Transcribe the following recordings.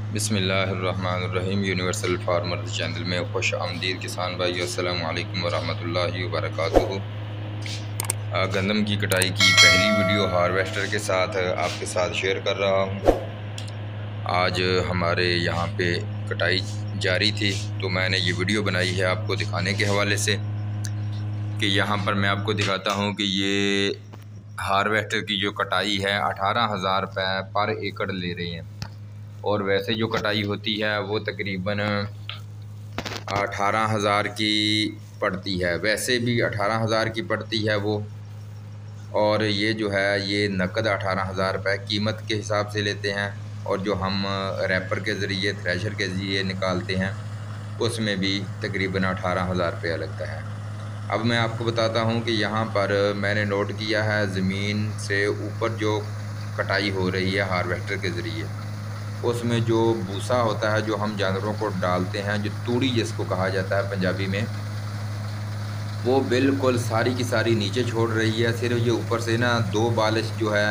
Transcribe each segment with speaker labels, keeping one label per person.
Speaker 1: बिस्मिल्लाहिर्रहमानिर्रहीम। Universal farmer channel में खुश आमदीद किसान भाई, अस्सलाम वालेकुम वरहमतुल्लाहि वबरकातुहू। गंदम की कटाई की पहली वीडियो हार्वेस्टर के साथ आपके साथ शेयर कर रहा हूँ। आज हमारे यहाँ पे कटाई जारी थी तो मैंने ये वीडियो बनाई है आपको दिखाने के हवाले से कि यहाँ पर मैं आपको दिखाता हूँ कि ये हार्वेस्टर की जो कटाई है 18,000 रुपये पर एकड़ ले रहे हैं, और वैसे जो कटाई होती है वो तकरीबन 18,000 की पड़ती है। वैसे भी 18,000 की पड़ती है वो, और ये जो है ये नकद 18,000 रुपये कीमत के हिसाब से लेते हैं, और जो हम रैपर के ज़रिए थ्रेशर के ज़रिए निकालते हैं उसमें भी तकरीबन 18,000 रुपया लगता है। अब मैं आपको बताता हूँ कि यहाँ पर मैंने नोट किया है ज़मीन से ऊपर जो कटाई हो रही है हार्वेस्टर के ज़रिए, उसमें जो भूसा होता है जो हम जानवरों को डालते हैं, जो तूड़ी जिसको कहा जाता है पंजाबी में, वो बिल्कुल सारी की सारी नीचे छोड़ रही है। सिर्फ ये ऊपर से ना 2 बालिश जो है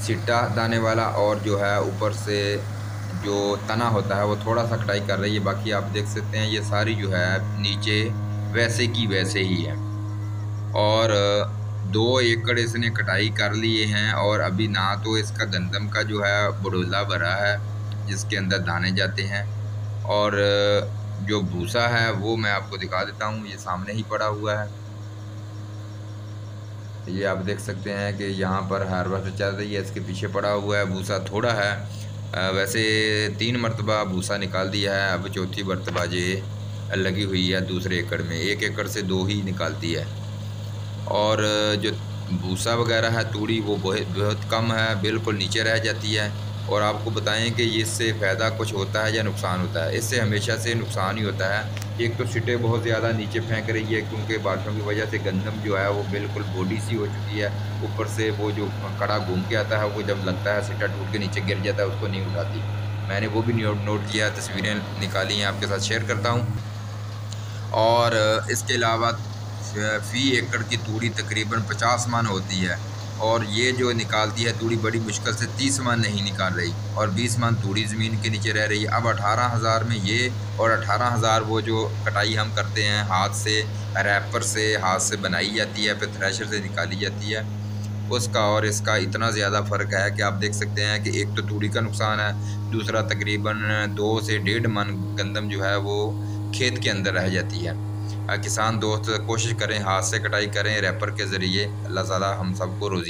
Speaker 1: सिट्टा दाने वाला, और जो है ऊपर से जो तना होता है वो थोड़ा सा कटाई कर रही है। बाकी आप देख सकते हैं ये सारी जो है नीचे वैसे की वैसे ही है। और 2 एकड़ इसने कटाई कर लिए हैं, और अभी ना तो इसका गंदम का जो है बड़ोला भरा है जिसके अंदर दाने जाते हैं, और जो भूसा है वो मैं आपको दिखा देता हूँ, ये सामने ही पड़ा हुआ है। ये आप देख सकते हैं कि यहाँ पर हार्वेस्टर चल रही है, इसके पीछे पड़ा हुआ है। भूसा थोड़ा है, वैसे 3 मरतबा भूसा निकाल दिया है, अब चौथी मरतबा ये लगी हुई है दूसरे एकड़ में। 1 एकड़ से 2 ही निकालती है, और जो भूसा वगैरह है तूड़ी वो बहुत बहुत कम है, बिल्कुल नीचे रह जाती है। और आपको बताएं कि इससे फ़ायदा कुछ होता है या नुकसान होता है? इससे हमेशा से नुकसान ही होता है। एक तो सिटे बहुत ज़्यादा नीचे फेंक रही है क्योंकि बारिशों की वजह से गंदम जो है वो बिल्कुल बॉडी सी हो चुकी है। ऊपर से वो जो कड़ा घूम के आता है वो जब लगता है सिटा टूट के नीचे गिर जाता है, उसको नहीं उठाती। मैंने वो भी नोट किया, तस्वीरें निकाली हैं, आपके साथ शेयर करता हूँ। और इसके अलावा फ़ी एकड़ की तूड़ी तकरीबन 50 मन होती है, और ये जो निकालती है तूड़ी बड़ी मुश्किल से 30 मन नहीं निकाल रही, और 20 मन तूड़ी ज़मीन के नीचे रह रही है। अब 18,000 में ये, और 18,000 वो जो कटाई हम करते हैं हाथ से, रैपर से हाथ से बनाई जाती है, फिर थ्रेशर से निकाली जाती है, उसका और इसका इतना ज़्यादा फ़र्क है कि आप देख सकते हैं कि एक तो तूड़ी का नुकसान है, दूसरा तकरीबन 2 से 1.5 मन गंदम जो है वो खेत के अंदर रह जाती है। किसान दोस्त कोशिश करें, हाथ से कटाई करें रैपर के ज़रिए। अल्लाह ताला हम सबको रोज़ी